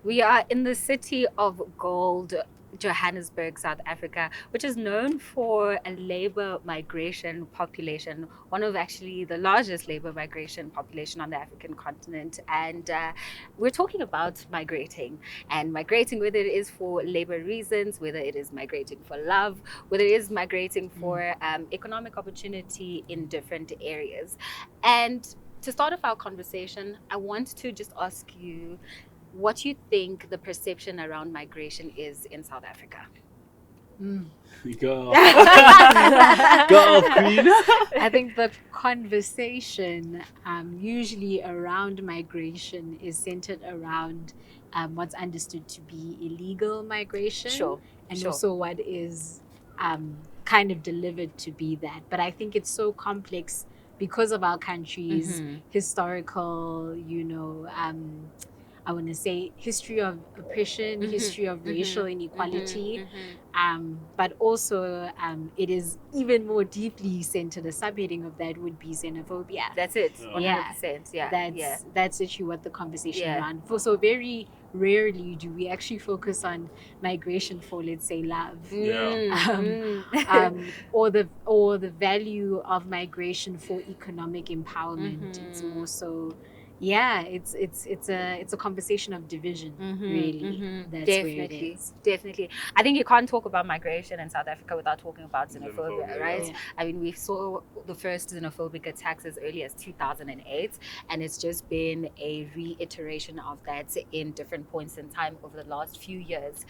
We are in the city of gold, Johannesburg, South Africa, which is known for a labor migration population, one of actually the largest labor migration population on the African continent. And we're talking about migrating, whether it is for labor reasons, whether it is migrating for love, whether it is migrating for economic opportunity in different areas. And to start off our conversation, I want to just ask you what you think the perception around migration is in South Africa. Go. Go, Queen. I think the conversation usually around migration is centered around what's understood to be illegal migration. Sure. And also what is kind of delivered to be that. But I think it's so complex because of our country's historical, I want to say history of oppression, history of racial inequality, but also it is even more deeply centered. A subheading of that would be xenophobia. That's it. 100%. That's actually what the conversation around. So very rarely do we actually focus on migration for, let's say, love, or the value of migration for economic empowerment. It's more so. Yeah, it's a conversation of division, really. That's definitely, where it is. Definitely. I think you can't talk about migration in South Africa without talking about xenophobia, right? Yeah. I mean, we saw the first xenophobic attacks as early as 2008, and it's just been a reiteration of that in different points in time over the last few years.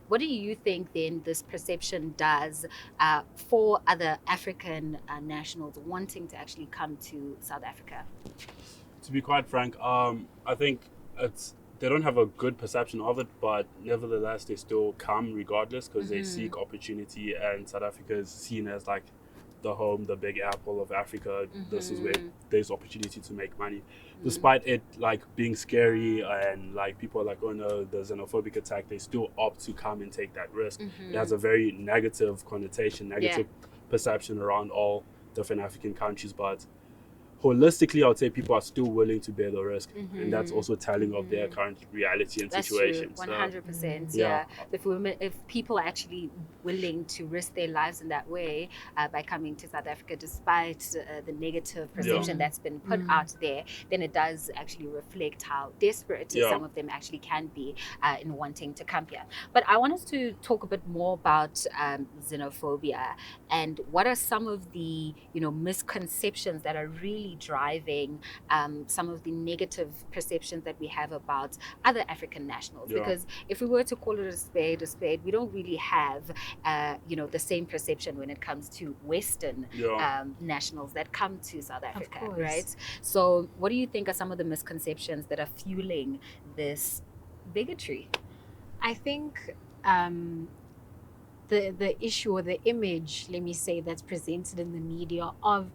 What do you think then this perception does for other African nationals wanting to actually come to South Africa? To be quite frank, I think they don't have a good perception of it, but nevertheless they still come regardless because they seek opportunity, and South Africa is seen as like the home, the big apple of Africa. This is where there's opportunity to make money, despite it like being scary and like people are like, oh no, the xenophobic attack, they still opt to come and take that risk. It has a very negative connotation, negative perception around all different African countries, but holistically, I would say people are still willing to bear the risk, and that's also telling of their current reality and situation. That's true, 100%. Yeah. If people are actually willing to risk their lives in that way by coming to South Africa, despite the negative perception that's been put out there, then it does actually reflect how desperate some of them actually can be in wanting to come here. But I want us to talk a bit more about xenophobia and what are some of the misconceptions that are really driving some of the negative perceptions that we have about other African nationals. Because if we were to call it a spade, we don't really have the same perception when it comes to Western nationals that come to South Africa, right? So what do you think are some of the misconceptions that are fueling this bigotry? I think the issue or the image, let me say, that's presented in the media of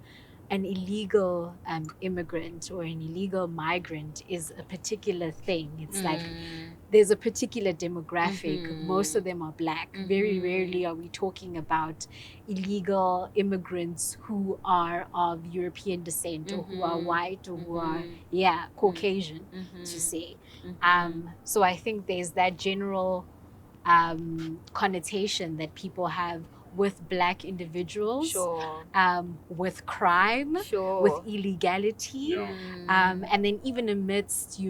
an illegal immigrant or an illegal migrant is a particular thing. It's like there's a particular demographic. Most of them are Black. Very rarely are we talking about illegal immigrants who are of European descent or who are white or who are Caucasian, to say. So I think there's that general connotation that people have with Black individuals, with crime, with illegality, and then even amidst,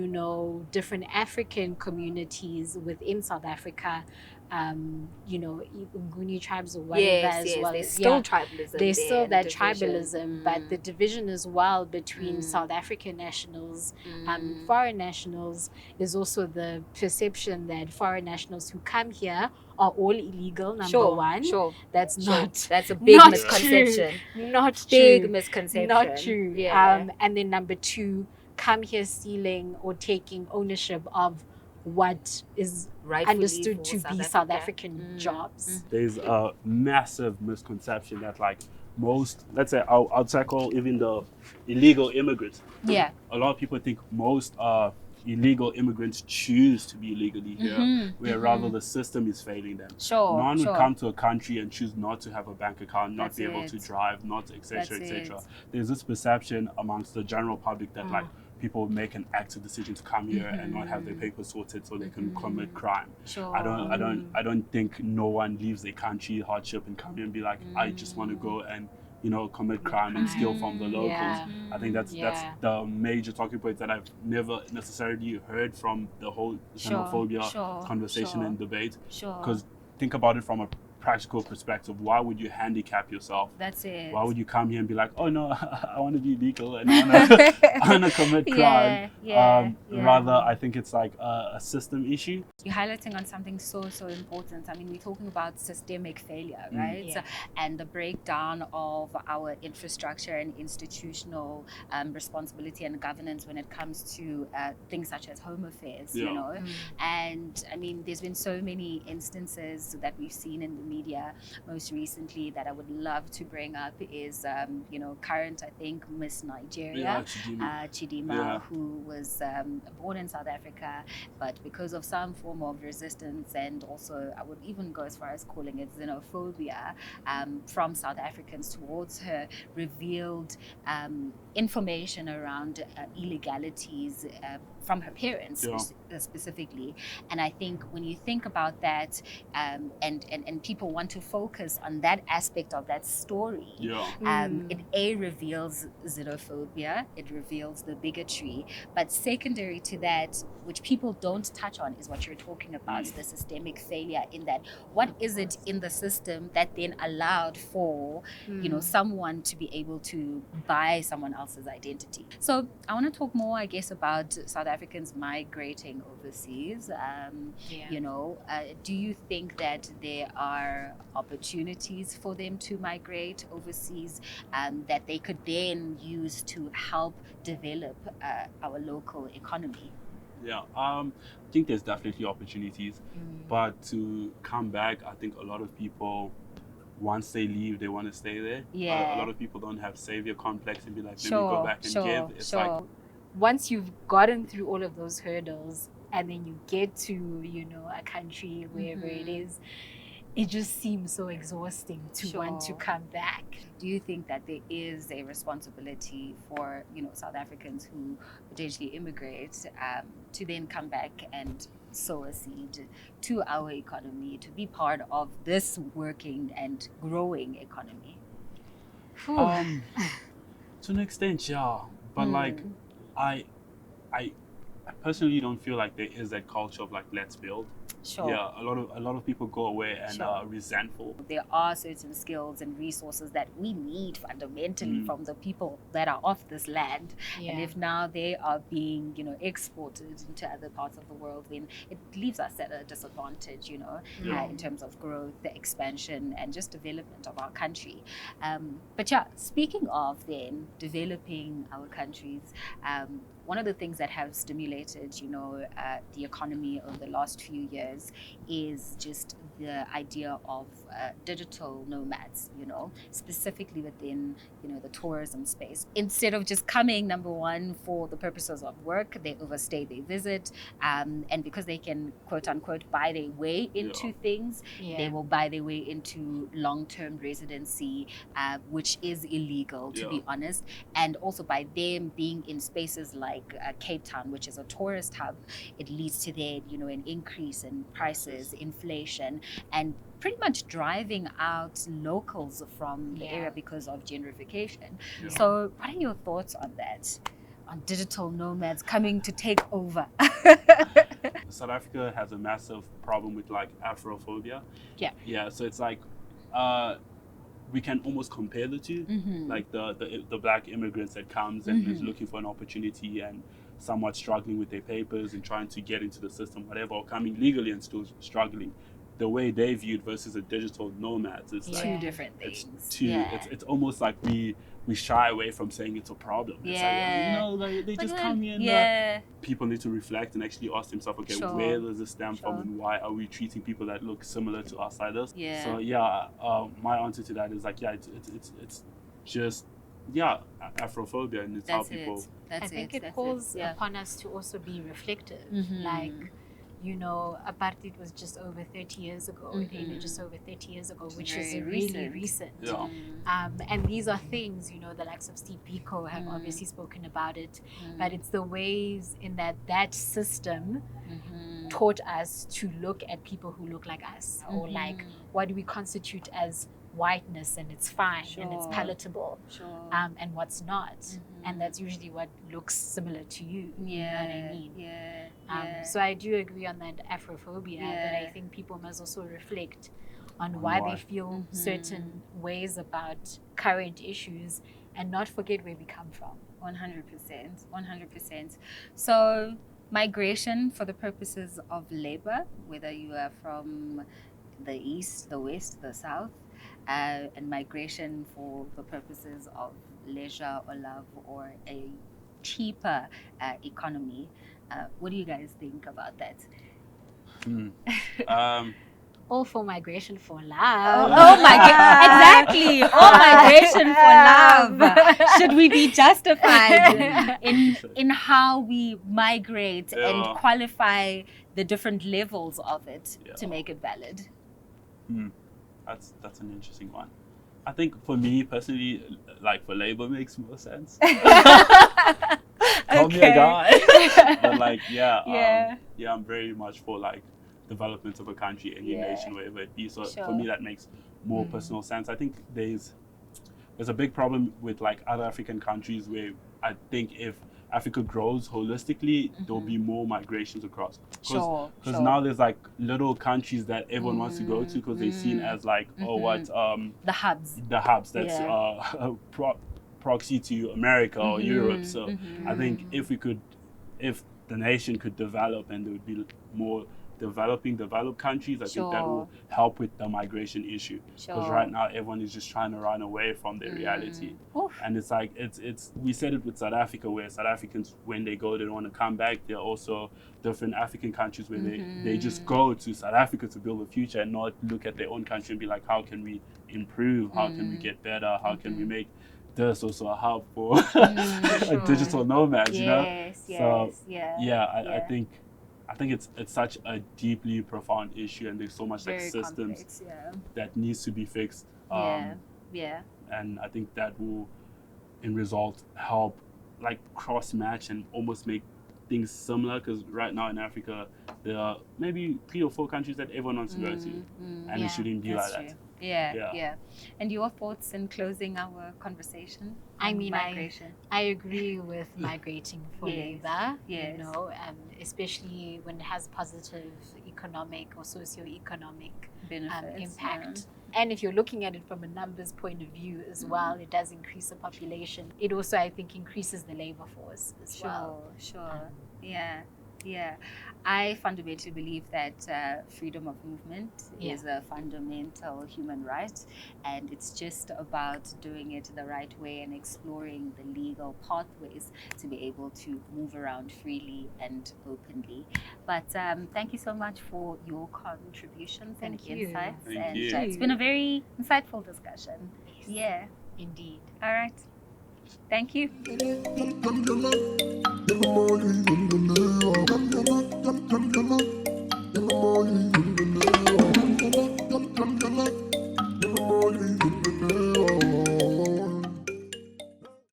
different African communities within South Africa, Nguni tribes or whatever as well. There's still tribalism. There's still that tribalism, but the division as well between South African nationals and foreign nationals is also the perception that foreign nationals who come here are all illegal, number one. That's a big misconception. Not true. Big misconception. Not true. And then number two, come here stealing or taking ownership of what is rightfully understood to be South African jobs. There's a massive misconception that like most, let's say I'll tackle even the illegal immigrants. A lot of people think most illegal immigrants choose to be illegally here, where rather the system is failing them. None would come to a country and choose not to have a bank account, not be able to drive, not etc. There's this perception amongst the general public that like people make an active decision to come here and not have their papers sorted so they can commit crime. Sure. I don't think no one leaves their country hardship and come here and be like, I just want to go and commit crime and steal from the locals. Yeah. I think that's the major talking points that I've never necessarily heard from the whole xenophobia conversation and debate. Because think about it from a practical perspective. Why would you handicap yourself? That's it. Why would you come here and be like, oh no, I want to be legal and I want to commit crime? Rather, I think it's like a system issue. You're highlighting on something so important. I mean, we're talking about systemic failure, right? Yeah. And the breakdown of our infrastructure and institutional responsibility and governance when it comes to things such as home affairs, And I mean, there's been so many instances that we've seen in the media most recently that I would love to bring up is, current, I think, Miss Nigeria, Chidima, who was born in South Africa, but because of some form of resistance and also I would even go as far as calling it xenophobia from South Africans towards her, revealed information around illegalities from her parents specifically. And I think when you think about that and people want to focus on that aspect of that story, it reveals xenophobia, it reveals the bigotry, but secondary to that, which people don't touch on, is what you're talking about, the systemic failure in that. What is it in the system that then allowed for someone to be able to buy someone else's identity? So I want to talk more, I guess, about South Africans migrating overseas. Do you think that there are opportunities for them to migrate overseas that they could then use to help develop our local economy? I think there's definitely opportunities, but to come back, I think a lot of people, once they leave, they want to stay there. A lot of people don't have savior complex and be like, let me go back and give. It's like, once you've gotten through all of those hurdles and then you get to, a country, wherever it is, it just seems so exhausting to want to come back. Do you think that there is a responsibility for, South Africans who potentially immigrate to then come back and sow a seed to our economy, to be part of this working and growing economy? To an extent, yeah. But like, I personally don't feel like there is that culture of like, let's build. Yeah, a lot of people go away and are resentful. There are certain skills and resources that we need fundamentally from the people that are off this land. And if now they are being, exported into other parts of the world, then it leaves us at a disadvantage, in terms of growth, the expansion, and just development of our country. But speaking of then developing our countries, one of the things that have stimulated, the economy over the last few years is just the idea of digital nomads, specifically within, the tourism space. Instead of just coming, number one, for the purposes of work, they overstay, they visit, and because they can, quote unquote, buy their way into things, they will buy their way into long-term residency, which is illegal, to be honest. And also by them being in spaces like Cape Town, which is a tourist hub, it leads to then, an increase in prices, inflation, and pretty much driving out locals from the area because of gentrification. So what are your thoughts on that? On digital nomads coming to take over? South Africa has a massive problem with like Afrophobia. So it's like we can almost compare the two, like the black immigrants that comes and is looking for an opportunity and somewhat struggling with their papers and trying to get into the system, whatever, or coming legally and still struggling. The way they viewed versus a digital nomads is like two different things. It's almost like we shy away from saying it's a problem. It's like, they just come here and people need to reflect and actually ask themselves, okay, where does this stem from and why are we treating people that look similar to outsiders? So my answer to that is like, it's just Afrophobia, and it's how people. I think it calls upon us to also be reflective. Like, you know, apartheid was just over 30 years ago. It ended just over 30 years ago, which is really recent. Yeah. And these are things, you know, the likes of Steve Biko have obviously spoken about it, but it's the ways in that system taught us to look at people who look like us, or like, what do we constitute as whiteness, and it's fine and it's palatable, and what's not, and that's usually what looks similar to you. You know what I mean? So I do agree on that Afrophobia, that I think people must also reflect on why they feel certain ways about current issues, and not forget where we come from. 100%. So migration for the purposes of labor, whether you are from the east, the west, the south, and migration for the purposes of leisure or love, or a cheaper economy. What do you guys think about that? All for migration for love. Oh my God! Exactly. All migration for love. Should we be justified in how we migrate and qualify the different levels of it to make it valid? That's an interesting one. I think for me personally, like for labor makes more sense. Call me a guy. But like, I'm very much for like development of a country, any nation, wherever it be. So for me, that makes more personal sense. I think there's a big problem with like other African countries where I think if Africa grows holistically, there'll be more migrations across. Because now there's like little countries that everyone wants to go to because they're seen as like, the hubs. The hubs that's proxy to America or Europe. So I think if the nation could develop and there would be more developed countries, I think that will help with the migration issue. Because right now everyone is just trying to run away from their reality. And it's like, we said it with South Africa, where South Africans, when they go, they don't want to come back. There are also different African countries where they just go to South Africa to build a future and not look at their own country and be like, how can we improve? How can we get better? How can we make this also a hub for digital nomads, you know? I think it's such a deeply profound issue, and there's so much like systems that needs to be fixed. And I think that will, in result, help like cross match and almost make things similar. Because right now in Africa, there are maybe 3 or 4 countries that everyone wants to go to, and it shouldn't be like that. Yeah. And your thoughts in closing our conversation? I mean, I agree with migrating for labor, you know, especially when it has positive economic or socio-economic impact. And if you're looking at it from a numbers point of view as well, it does increase the population. It also, I think, increases the labor force as well. Sure. Yeah. I fundamentally believe that freedom of movement is a fundamental human right, and it's just about doing it the right way and exploring the legal pathways to be able to move around freely and openly. But thank you so much for your contributions and insights. Thank you. It's been a very insightful discussion. Yeah, indeed. All right. Thank you.